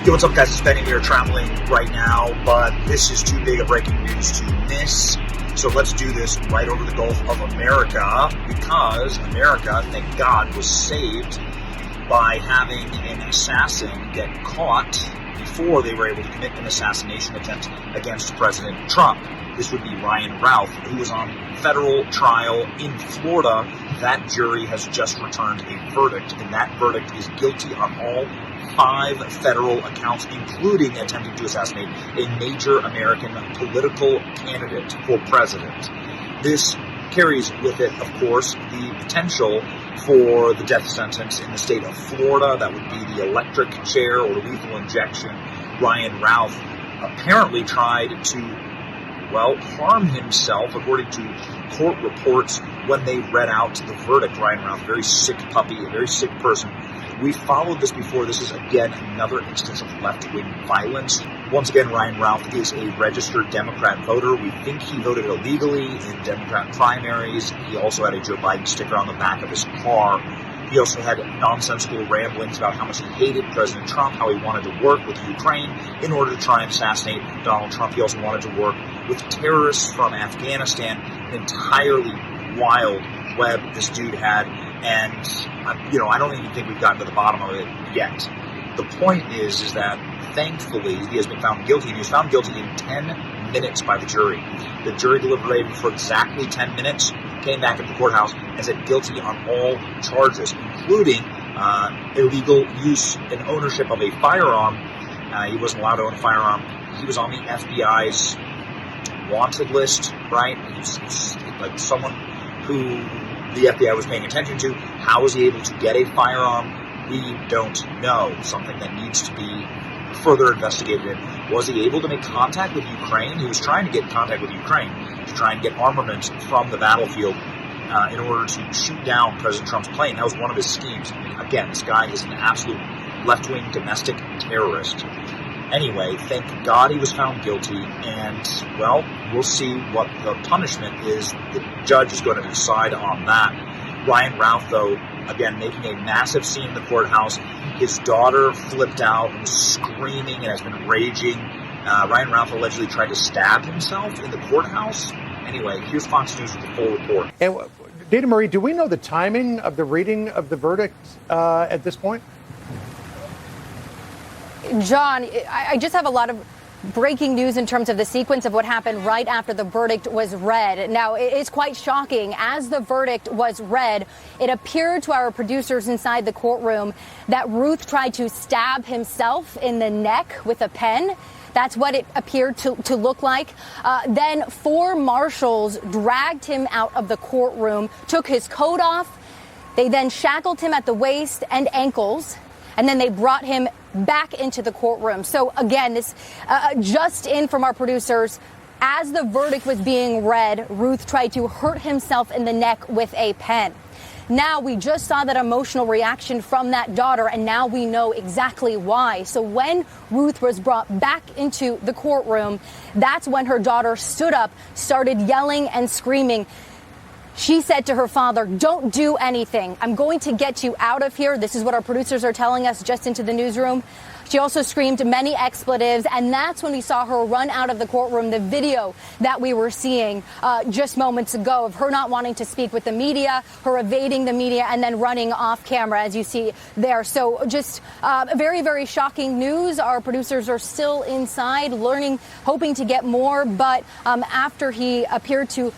Yo, what's up, guys? It's Benny. We are traveling right now, but this is too big a breaking news to miss. So let's do this right over the Gulf of America, because America, thank God, was saved by having an assassin get caught before they were able to commit an assassination attempt against President Trump. This would be Ryan Routh, who was on federal trial in Florida. That jury has just returned a verdict, and that verdict is guilty on all 5 federal accounts, including attempting to assassinate a major American political candidate for president. This carries with it, of course, the potential for the death sentence in the state of Florida. That would be the electric chair or lethal injection. Ryan Routh apparently tried to, harm himself, according to court reports, when they read out the verdict. Ryan Routh, a very sick puppy, a very sick person. We followed this before. This is, again, another instance of left-wing violence. Once again, Ryan Routh is a registered Democrat voter. We think he voted illegally in Democrat primaries. He also had a Joe Biden sticker on the back of his car. He also had nonsensical ramblings about how much he hated President Trump, how he wanted to work with Ukraine in order to try and assassinate Donald Trump. He also wanted to work with terrorists from Afghanistan. An entirely wild web this dude had. And, I don't even think we've gotten to the bottom of it yet. The point is that thankfully he has been found guilty, and he was found guilty in 10 minutes by the jury. The jury deliberated for exactly 10 minutes, came back at the courthouse, and said guilty on all charges, including illegal use and ownership of a firearm. He wasn't allowed to own a firearm. He was on the FBI's wanted list, right? He's like someone who the FBI was paying attention to. How was he able to get a firearm? We don't know. Something that needs to be further investigated. Was he able to make contact with Ukraine? He was trying to get in contact with Ukraine to try and get armament from the battlefield in order to shoot down President Trump's plane. That was one of his schemes. Again, this guy is an absolute left-wing domestic terrorist. Anyway, thank God he was found guilty, and, we'll see what the punishment is. The judge is going to decide on that. Ryan Routh, though, again, making a massive scene in the courthouse. His daughter flipped out and was screaming and has been raging. Ryan Routh allegedly tried to stab himself in the courthouse. Anyway, here's Fox News with the full report. And Dana Marie, do we know the timing of the reading of the verdict at this point? John, I just have a lot of breaking news in terms of the sequence of what happened right after the verdict was read. Now, it's quite shocking. As the verdict was read, it appeared to our producers inside the courtroom that Routh tried to stab himself in the neck with a pen. That's what it appeared to look like. Then 4 marshals dragged him out of the courtroom, took his coat off. They then shackled him at the waist and ankles, and then they brought him back into the courtroom. So again, this just in from our producers, as the verdict was being read, Routh tried to hurt himself in the neck with a pen. Now, we just saw that emotional reaction from that daughter, and now we know exactly why. So when Routh was brought back into the courtroom, that's when her daughter stood up, started yelling and screaming. She said to her father, "Don't do anything. I'm going to get you out of here." This is what our producers are telling us just into the newsroom. She also screamed many expletives, and that's when we saw her run out of the courtroom. The video that we were seeing just moments ago of her not wanting to speak with the media, her evading the media, and then running off camera, as you see there. So just very, very shocking news. Our producers are still inside learning, hoping to get more. But after he appeared to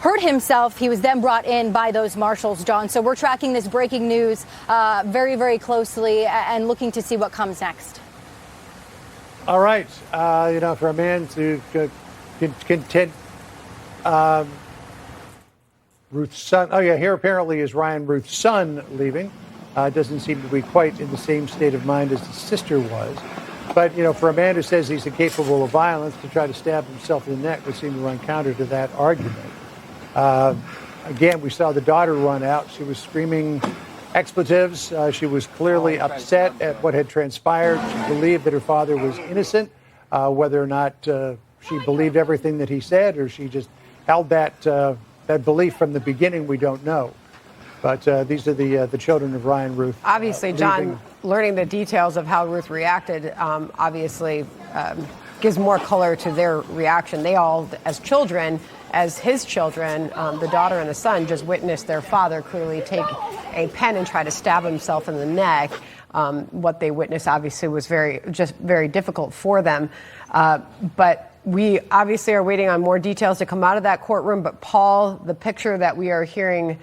hurt himself, he was then brought in by those marshals, John. So we're tracking this breaking news very, very closely and looking to see what comes next. All right. For a man to contend Ruth's son. Oh, yeah. Here apparently is Ryan Routh's son leaving. Doesn't seem to be quite in the same state of mind as his sister was. But, for a man who says he's incapable of violence, to try to stab himself in the neck would seem to run counter to that argument. Again, we saw the daughter run out. She was screaming expletives. She was clearly upset at what had transpired. She believed that her father was innocent. Whether or not she believed everything that he said, or she just held that belief from the beginning, we don't know. But these are the children of Ryan Routh. Obviously, John, learning the details of how Routh reacted obviously gives more color to their reaction. They all, as children, as his children, the daughter and the son, just witnessed their father clearly take a pen and try to stab himself in the neck. What they witnessed obviously was very difficult for them. But we obviously are waiting on more details to come out of that courtroom. But Paul, the picture that we are hearing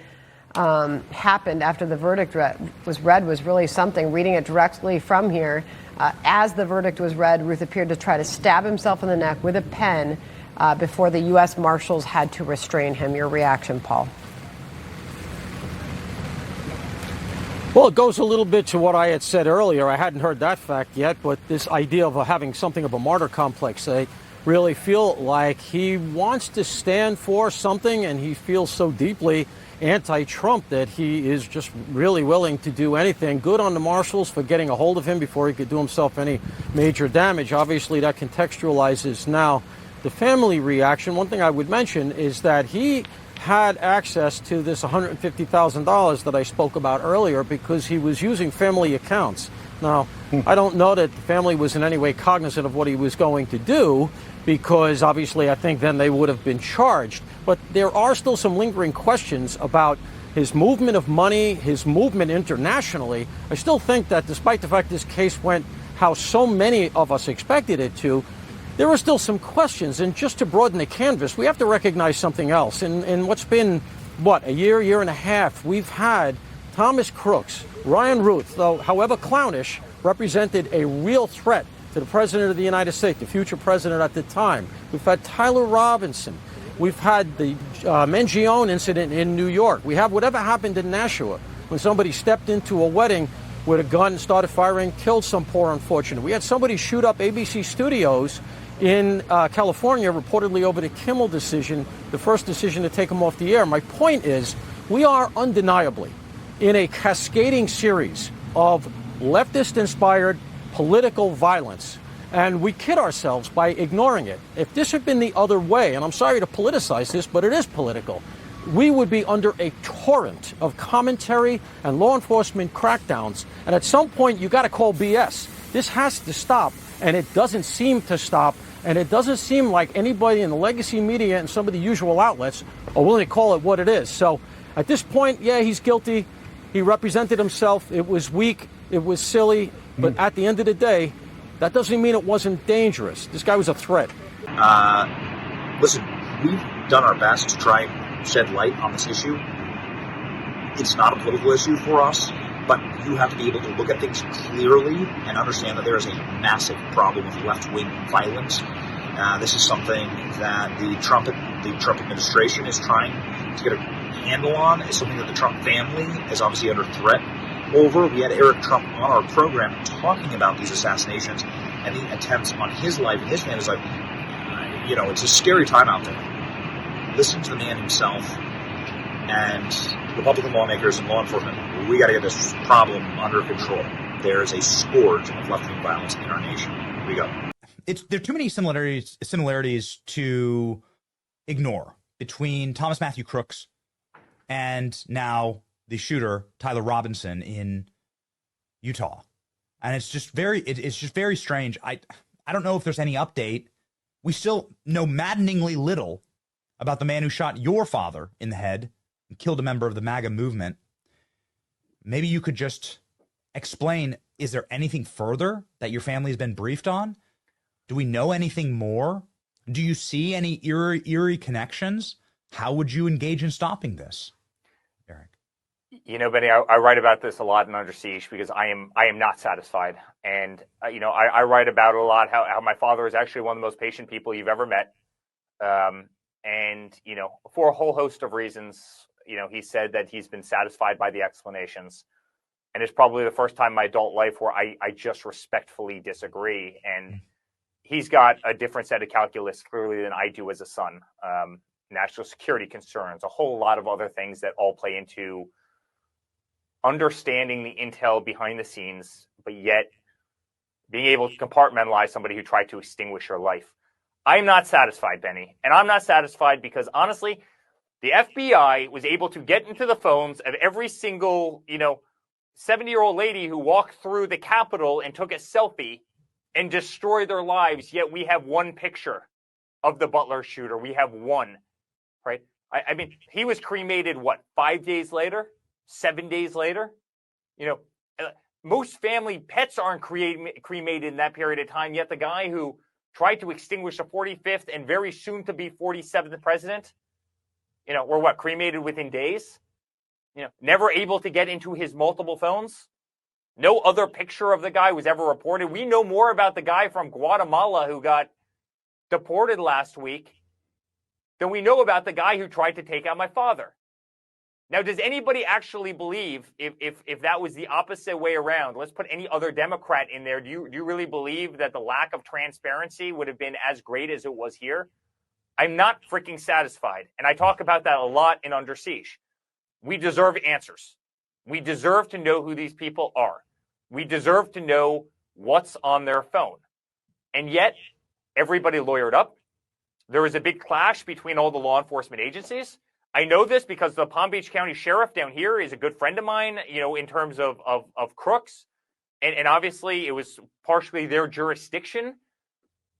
happened after the verdict was read was really something. Reading it directly from here, as the verdict was read, Routh appeared to try to stab himself in the neck with a pen before the U.S. Marshals had to restrain him. Your reaction, Paul? Well, it goes a little bit to what I had said earlier. I hadn't heard that fact yet, but this idea of having something of a martyr complex, I really feel like he wants to stand for something, and he feels so deeply anti-Trump that he is just really willing to do anything. Good on the marshals for getting a hold of him before he could do himself any major damage. Obviously, that contextualizes now the family reaction. One thing I would mention is that he had access to this $150,000 that I spoke about earlier because he was using family accounts. Now, I don't know that the family was in any way cognizant of what he was going to do, because obviously I think then they would have been charged. But there are still some lingering questions about his movement of money, his movement internationally. I still think that despite the fact this case went how so many of us expected it to, there are still some questions. And just to broaden the canvas, we have to recognize something else. In what's been, a year and a half, we've had Thomas Crooks, Ryan Routh, though however clownish, represented a real threat to the President of the United States, the future president at the time. We've had Tyler Robinson. We've had the Mangione incident in New York. We have whatever happened in Nashua when somebody stepped into a wedding with a gun, started firing, killed some poor unfortunate. We had somebody shoot up ABC Studios in California, reportedly over the Kimmel decision, the first decision to take him off the air. My point is, we are undeniably in a cascading series of leftist-inspired political violence, and we kid ourselves by ignoring it. If this had been the other way, and I'm sorry to politicize this, but it is political, we would be under a torrent of commentary and law enforcement crackdowns, and at some point you got to call BS. This has to stop, and it doesn't seem to stop, and it doesn't seem like anybody in the legacy media and some of the usual outlets are willing to call it what it is. So at this point, yeah, he's guilty. He represented himself. It was weak. It was silly. But at the end of the day, that doesn't mean it wasn't dangerous. This guy was a threat. Listen, we've done our best to try and shed light on this issue. It's not a political issue for us, but you have to be able to look at things clearly and understand that there is a massive problem with left-wing violence. This is something that the Trump administration is trying to get a handle on. It's something that the Trump family is obviously under threat over. We had Eric Trump on our program talking about these assassinations and the attempts on his life and his family's life. It's a scary time out there. Listen to the man himself, and Republican lawmakers and law enforcement, we got to get this problem under control. There is a scourge of left-wing violence in our nation. Here we go. There are too many similarities to ignore between Thomas Matthew Crooks and now the shooter, Tyler Robinson, in Utah. And it's just very strange. I don't know if there's any update. We still know maddeningly little about the man who shot your father in the head and killed a member of the MAGA movement. Maybe you could just explain, is there anything further that your family has been briefed on? Do we know anything more? Do you see any eerie connections? How would you engage in stopping this? Eric. Benny, I write about this a lot in Under Siege because I am not satisfied. And, I write about it a lot, how my father is actually one of the most patient people you've ever met. And, for a whole host of reasons, he said that he's been satisfied by the explanations. And it's probably the first time in my adult life where I just respectfully disagree. And he's got a different set of calculus clearly than I do as a son. National security concerns, a whole lot of other things that all play into understanding the intel behind the scenes, but yet being able to compartmentalize somebody who tried to extinguish your life. I'm not satisfied, Benny. And I'm not satisfied because, honestly, The FBI was able to get into the phones of every single, 70-year-old lady who walked through the Capitol and took a selfie and destroy their lives. Yet we have one picture of the Butler shooter. We have one, right? I mean, he was cremated, 5 days later, 7 days later? Most family pets aren't cremated in that period of time, yet the guy who tried to extinguish the 45th and very soon to be 47th president, were cremated within days? Never able to get into his multiple phones? No other picture of the guy was ever reported. We know more about the guy from Guatemala who got deported last week than we know about the guy who tried to take out my father. Now, does anybody actually believe if that was the opposite way around? Let's put any other Democrat in there. Do you really believe that the lack of transparency would have been as great as it was here? I'm not freaking satisfied. And I talk about that a lot in Under Siege. We deserve answers. We deserve to know who these people are. We deserve to know what's on their phone. And yet, everybody lawyered up. There was a big clash between all the law enforcement agencies. I know this because the Palm Beach County Sheriff down here is a good friend of mine, in terms of crooks. And obviously, it was partially their jurisdiction.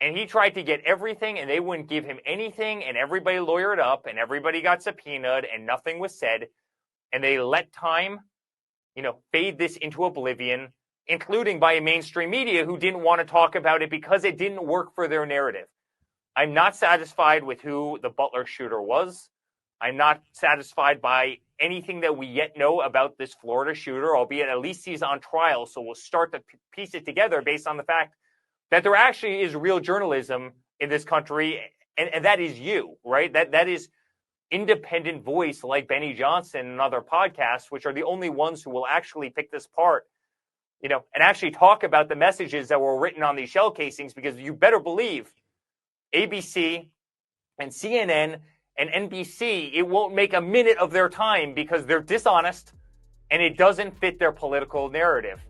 And he tried to get everything, and they wouldn't give him anything. And everybody lawyered up, and everybody got subpoenaed, and nothing was said. And they let time, fade this into oblivion, including by a mainstream media who didn't want to talk about it because it didn't work for their narrative. I'm not satisfied with who the Butler shooter was. I'm not satisfied by anything that we yet know about this Florida shooter, albeit at least he's on trial. So we'll start to piece it together based on the fact that there actually is real journalism in this country. And that is you, right? That is independent voice like Benny Johnson and other podcasts, which are the only ones who will actually pick this apart, and actually talk about the messages that were written on these shell casings, because you better believe ABC and CNN and NBC, it won't make a minute of their time because they're dishonest and it doesn't fit their political narrative.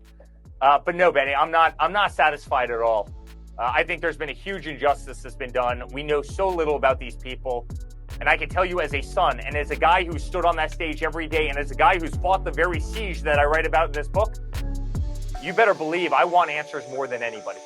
But no, Benny, I'm not satisfied at all. I think there's been a huge injustice that's been done. We know so little about these people. And I can tell you as a son and as a guy who stood on that stage every day and as a guy who's fought the very siege that I write about in this book, you better believe I want answers more than anybody.